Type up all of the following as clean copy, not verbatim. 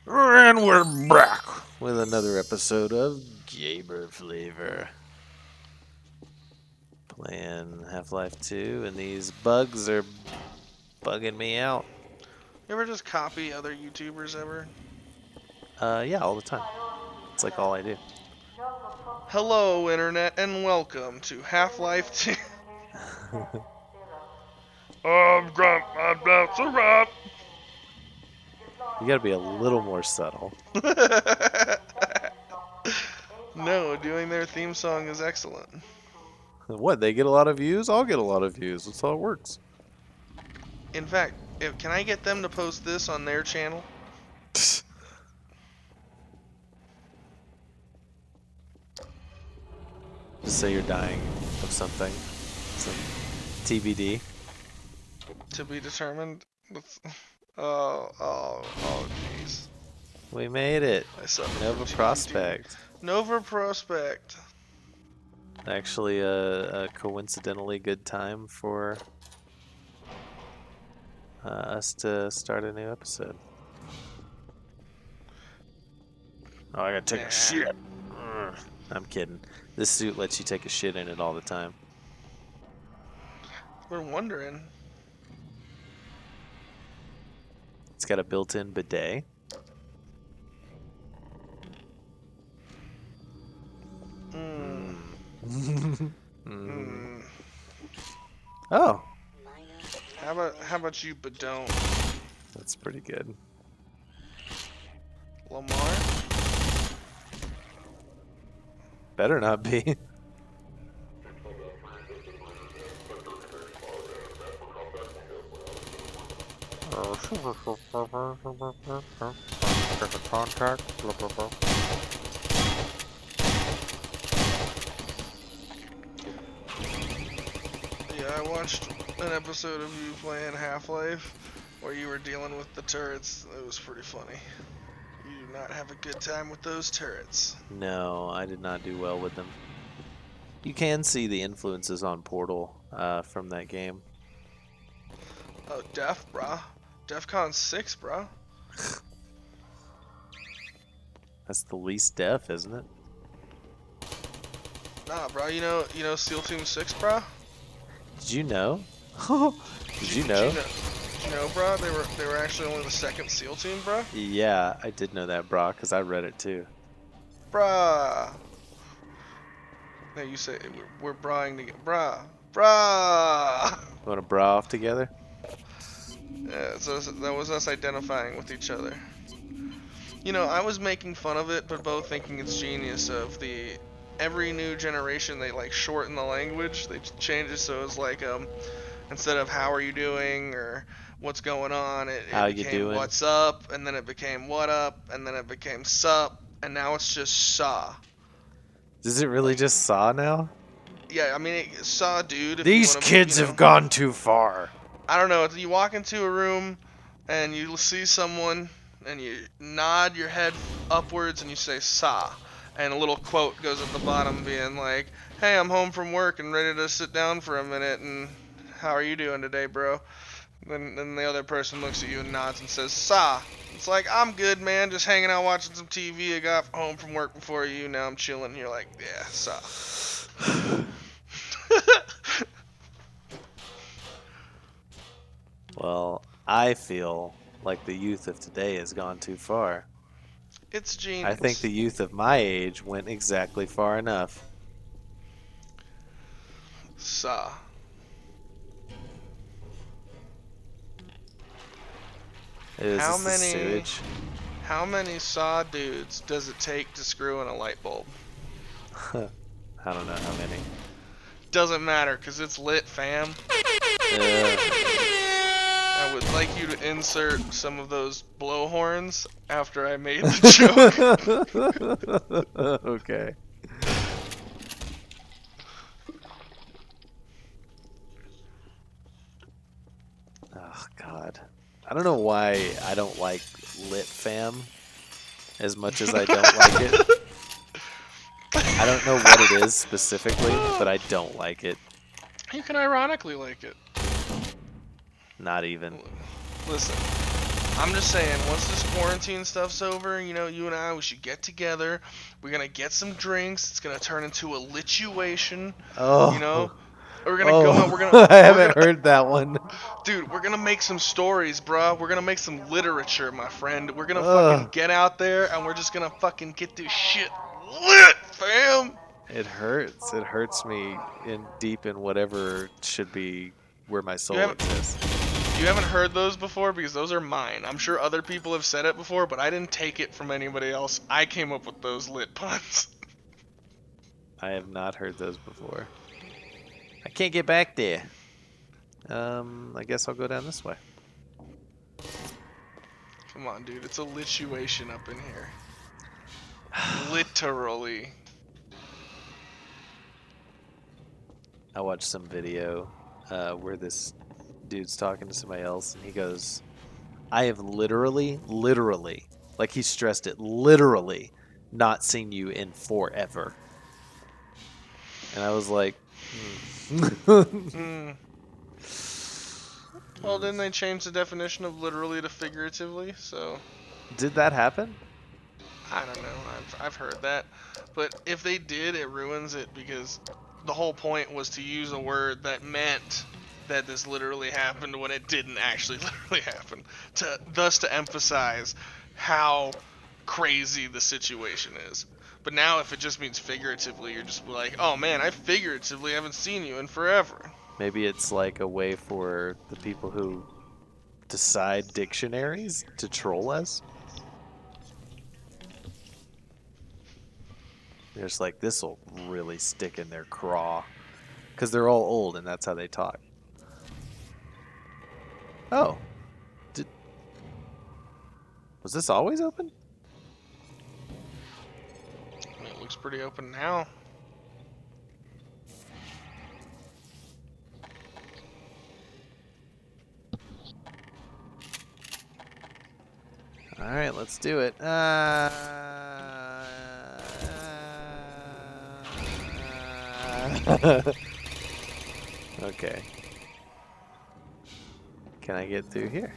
And we're back with another episode of Gamer Flavor. Playing Half-Life 2, and these bugs are bugging me out. You ever just copy other YouTubers ever? Yeah, all the time. It's like all I do. Hello, Internet, and welcome to Half-Life 2. I'm Grump, I'm Bouncer Rob. You gotta be a little more subtle. No, doing their theme song is excellent. What, they get a lot of views? I'll get a lot of views. That's how it works. In fact, can I get them to post this on their channel? Just say you're dying of something. Some TBD. To be determined? Jeez. We made it. I suffer Nova from TBD. Prospekt. Nova Prospekt. Actually, a coincidentally good time for us to start a new episode. Oh, I gotta take a shit. I'm kidding. This suit lets you take a shit in it all the time. We're wondering. It's got a built-in bidet. Oh, How about you, but don't? that's pretty good. Lamar? Better not be. Contact. Yeah, I watched an episode of you playing Half-Life where you were dealing with the turrets. It was pretty funny. You do not have a good time with those turrets. No, I did not do well with them. You can see the influences on Portal from that game. Oh, Def, brah. DEFCON 6, brah. That's the least deaf, isn't it? Nah, brah. You know SEAL Team 6, brah. Did you know? Did you know? Did you know, brah? They were actually only the second SEAL Team, brah. Yeah, I did know that, brah, because I read it too. Brah. No, you say we're brahing together, brah. Brah. You want to bra off together? Yeah, so that was us identifying with each other. You know, I was making fun of it, but both thinking it's genius of every new generation they like shorten the language. They change it so it's like instead of how are you doing or what's going on, it How you became doing? what's up, and then it became what up, and then it became sup, and now it's just saw. Is it really just Saw now? Yeah, I mean saw, dude. If These you wanna, kids have gone too far. I don't know. You walk into a room and you see someone and you nod your head upwards and you say "sa," and a little quote goes at the bottom being like, "Hey, I'm home from work and ready to sit down for a minute. And how are you doing today, bro?" Then the other person looks at you and nods and says "sa." It's like, "I'm good, man. Just hanging out watching some TV. I got home from work before you. Now I'm chilling." And you're like, "Yeah, sa." Well, I feel like the youth of today has gone too far. It's I think genius. the youth of my age went exactly far enough. Sa. Is How this the many sewage? How many saw dudes does it take to screw in a light bulb? I don't know how many. Doesn't matter, cause it's lit, fam. Uh, I would like you to insert some of those blowhorns after I made the joke. okay. Oh God. I don't know why I don't like Lit Fam as much as I don't like it. I don't know what it is specifically, but I don't like it. You can ironically like it. Not even. Listen, I'm just saying, once this quarantine stuff's over, you know, you and I, we should get together. We're gonna get some drinks. It's gonna turn into a lituation. You know, Oh, we're gonna go out. oh, I We're haven't gonna, heard that one. dude. We're gonna make some stories, bruh. We're gonna make some literature, my friend. We're gonna fucking Ugh, get out there, and we're just gonna fucking get this shit lit, fam. it hurts. It hurts me in deep in whatever should be where my You soul haven't, exists. you haven't heard those before because those are mine. I'm sure other people have said it before, but I didn't take it from anybody else. I came up with those lit puns. I have not heard those before. I can't get back there. I guess I'll go down this way. Come on, dude. It's a lituation up in here. Literally. I watched some video where this dude's talking to somebody else, and he goes, I have literally, like he stressed it, literally not seen you in forever. And I was like, Hmm. Well, didn't they change the definition of literally to figuratively? So, Did that happen? I don't know. I've heard that. But if they did, it ruins it because the whole point was to use a word that meant that this literally happened when it didn't actually literally happen. Thus to emphasize how crazy the situation is. But now if it just means figuratively, you're just like, oh man, I figuratively haven't seen you in forever. Maybe it's like a way for the people who decide dictionaries to troll us. They're just like, this will really stick in their craw. Because they're all old and that's how they talk. Oh. Did, was this always open? I mean, it looks pretty open now. Alright, let's do it. Okay. Can I get through here?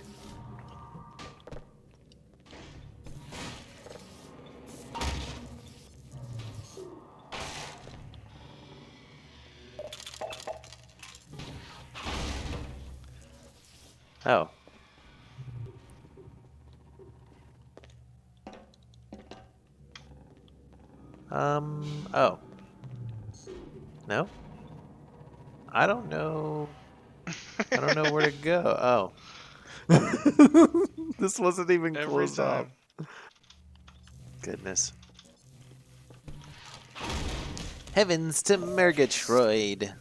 Oh. Oh. No? I don't know. I don't know where to go. Oh. This wasn't even Every closed off. time. Goodness. Heavens to Murgatroyd.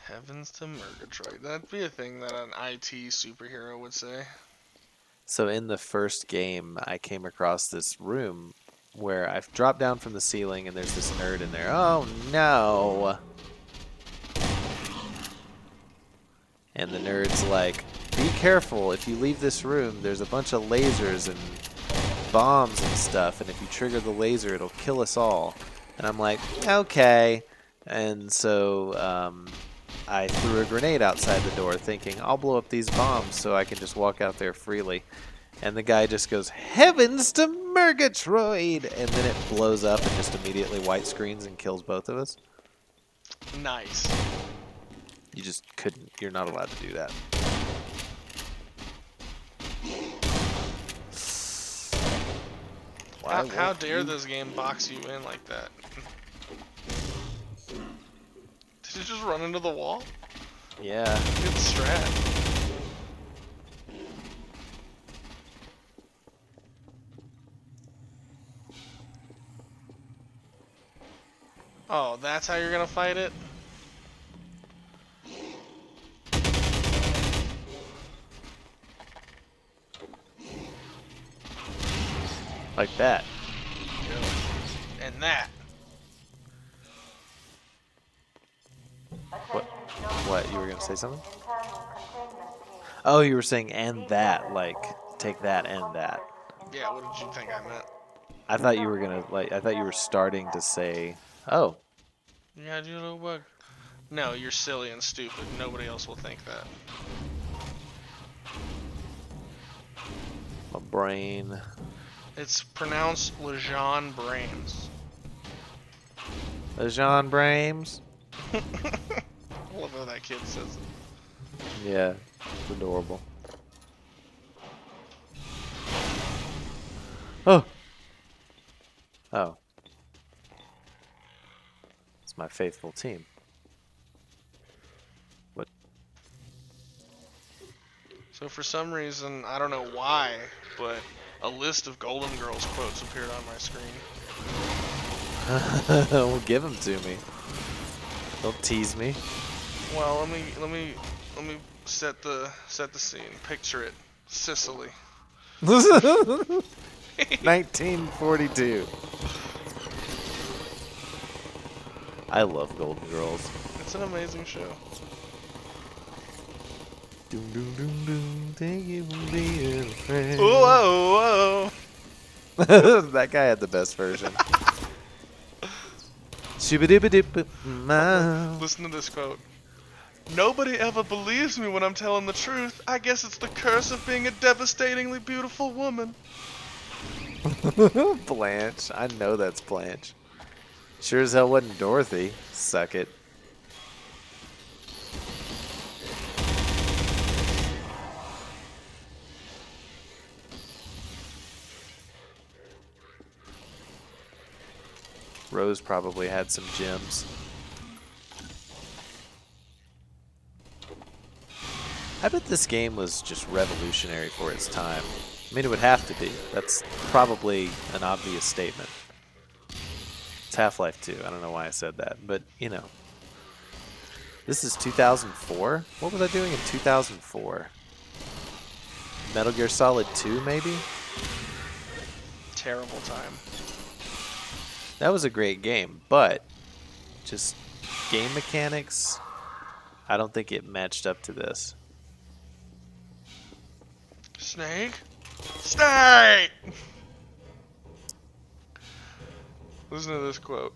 Heavens to Murgatroyd. That'd be a thing that an IT superhero would say. So in the first game, I came across this room where I've dropped down from the ceiling and there's this nerd in there. Oh no! And the nerd's like, be careful, if you leave this room, there's a bunch of lasers and bombs and stuff, and if you trigger the laser, it'll kill us all. And I'm like, okay. And so I threw a grenade outside the door thinking, I'll blow up these bombs so I can just walk out there freely. And the guy just goes, heavens to Murgatroyd! And then it blows up and just immediately white screens and kills both of us. Nice. You just couldn't, you're not allowed to do that. How dare this game box you in like that? Did you just run into the wall? Yeah. Good strat. Oh, that's how you're gonna fight it? Like that. And that. What? You were going to say something? Oh, you were saying and that, like, take that and that. Yeah, what did you think I meant? I thought you were going to, like, I thought you were starting to say, oh. You got your little bug. No, you're silly and stupid. Nobody else will think that. My brain. It's pronounced Lejean Brames. Lejean Brames. I love how that kid says it. Yeah, it's adorable. Oh. Oh. It's my faithful team. What? So for some reason, I don't know why, but a list of Golden Girls quotes appeared on my screen. Well, give them to me. Don't tease me. Well, let me set the scene. Picture it, Sicily. 1942. I love Golden Girls. It's an amazing show. Doom, doom, doom, doom. Thank you for being a friend. Whoa, whoa. That guy had the best version. Shooba-dooba-dooba, Listen to this quote. Nobody ever believes me when I'm telling the truth. I guess it's the curse of being a devastatingly beautiful woman. Blanche. I know that's Blanche. Sure as hell wasn't Dorothy. Suck it. Rose probably had some gems. I bet this game was just revolutionary for its time. I mean, it would have to be. That's probably an obvious statement. It's Half-Life 2. I don't know why I said that, but, you know. This is 2004? What was I doing in 2004? Metal Gear Solid 2, maybe? Terrible time. That was a great game, but just game mechanics, I don't think it matched up to this. Snake? Snake! Listen to this quote.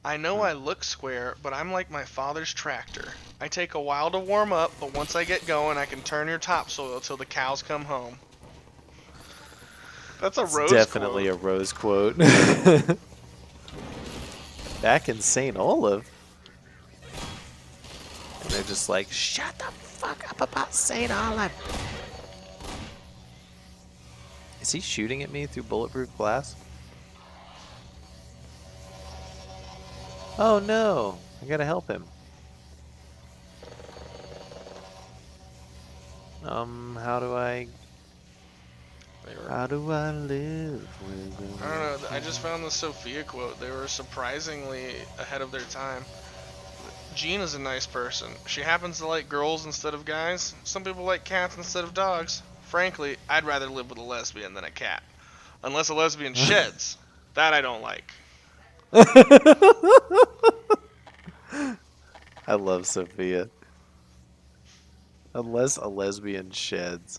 I know I look square, but I'm like my father's tractor. I take a while to warm up, but once I get going, I can turn your topsoil till the cows come home. That's a It's Rose definitely quote. a Rose quote. Back in St. Olaf. And they're just like, shut the fuck up about St. Olaf. Is he shooting at me through bulletproof glass? Oh no, I gotta help him. How do I live with I don't know. I just found the Sophia quote. They were surprisingly ahead of their time. Jean is a nice person. She happens to like girls instead of guys. Some people like cats instead of dogs. Frankly, I'd rather live with a lesbian than a cat. Unless a lesbian sheds. That I don't like. I love Sophia. Unless a lesbian sheds.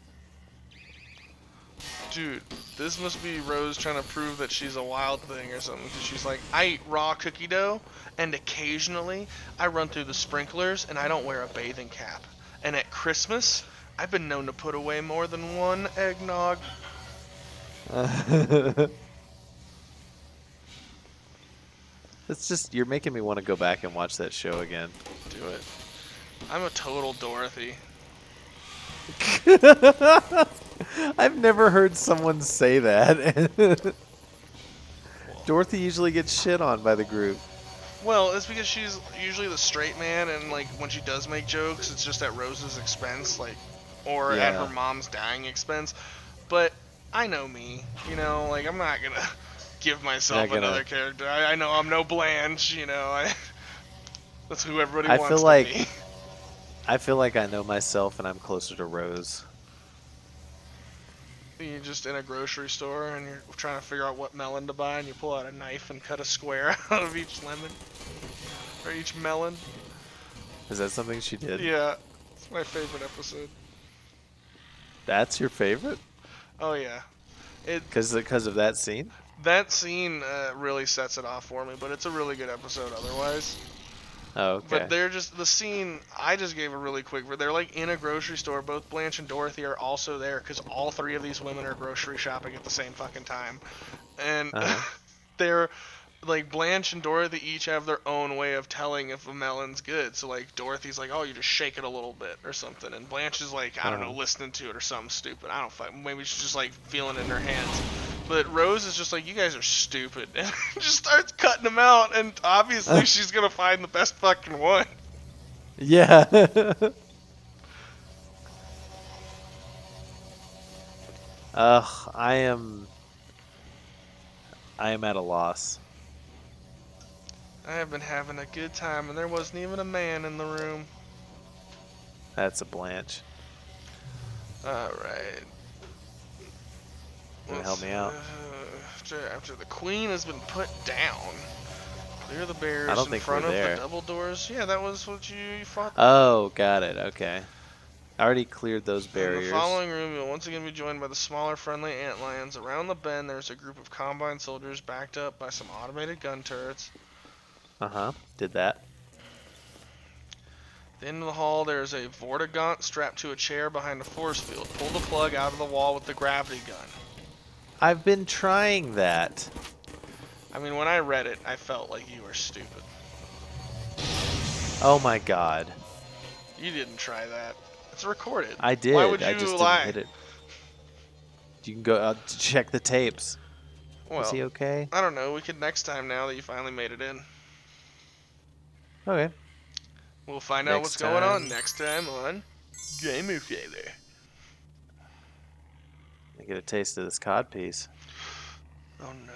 Dude, this must be Rose trying to prove that she's a wild thing or something. Because she's like, I eat raw cookie dough, and occasionally I run through the sprinklers, and I don't wear a bathing cap. And at Christmas, I've been known to put away more than one eggnog. It's just, you're making me want to go back and watch that show again. Do it. I'm a total Dorothy. I've never heard someone say that. Dorothy usually gets shit on by the group. Well, it's because she's usually the straight man, and like when she does make jokes, it's just at Rose's expense, like, or at Yeah. her mom's dying expense. But I know me, you know, like I'm not gonna give myself Not gonna- another character. I know I'm no Blanche, you know. That's who everybody I wants feel to like be. I feel like I know myself and I'm closer to Rose. You're just in a grocery store and you're trying to figure out what melon to buy, and you pull out a knife and cut a square out of each lemon or each melon. Is that something she did? Yeah, it's my favorite episode. That's your favorite? Oh yeah, Because of that scene? that scene really sets it off for me. But it's a really good episode otherwise. Oh, But okay. they're just the scene. I just gave a really quick. They're like in a grocery store. Both Blanche and Dorothy are also there because all three of these women are grocery shopping at the same fucking time, and Uh-huh. they're like Blanche and Dorothy each have their own way of telling if a melon's good. So like Dorothy's like, oh, you just shake it a little bit or something, and Blanche is like, I don't know, Uh-huh. listening to it or something stupid. I don't fuck. Maybe she's just like feeling it in her hands. But Rose is just like, you guys are stupid, and just starts cutting them out. And obviously she's gonna find the best fucking one. Yeah. Ugh, I am at a loss. I have been having a good time, and there wasn't even a man in the room. That's a Blanche. All right. Gonna help Let's, me out. after the queen has been put down, clear the I barriers don't in think we're front of the there. double doors. Yeah, that was what you fought. Oh, got it. Okay. I already cleared those In the barriers. following room, you'll once again be joined by the smaller, friendly antlions. Around the bend, there's a group of combine soldiers backed up by some automated gun turrets. Uh-huh. Did that. At the end of the hall, there's a Vortigaunt strapped to a chair behind a force field. Pull the plug out of the wall with the gravity gun. I've been trying that. I mean, when I read it, I felt like you were stupid. Oh my god. You didn't try that. It's recorded. I Why did. would I you just didn't lie? hit it. You can go out to check the tapes. Is Well, he okay? I don't know. We could next time now that you finally made it in. Okay. We'll find out what's Next going on time, next time on Gamer Failure. I get a taste of this cod piece. Oh no.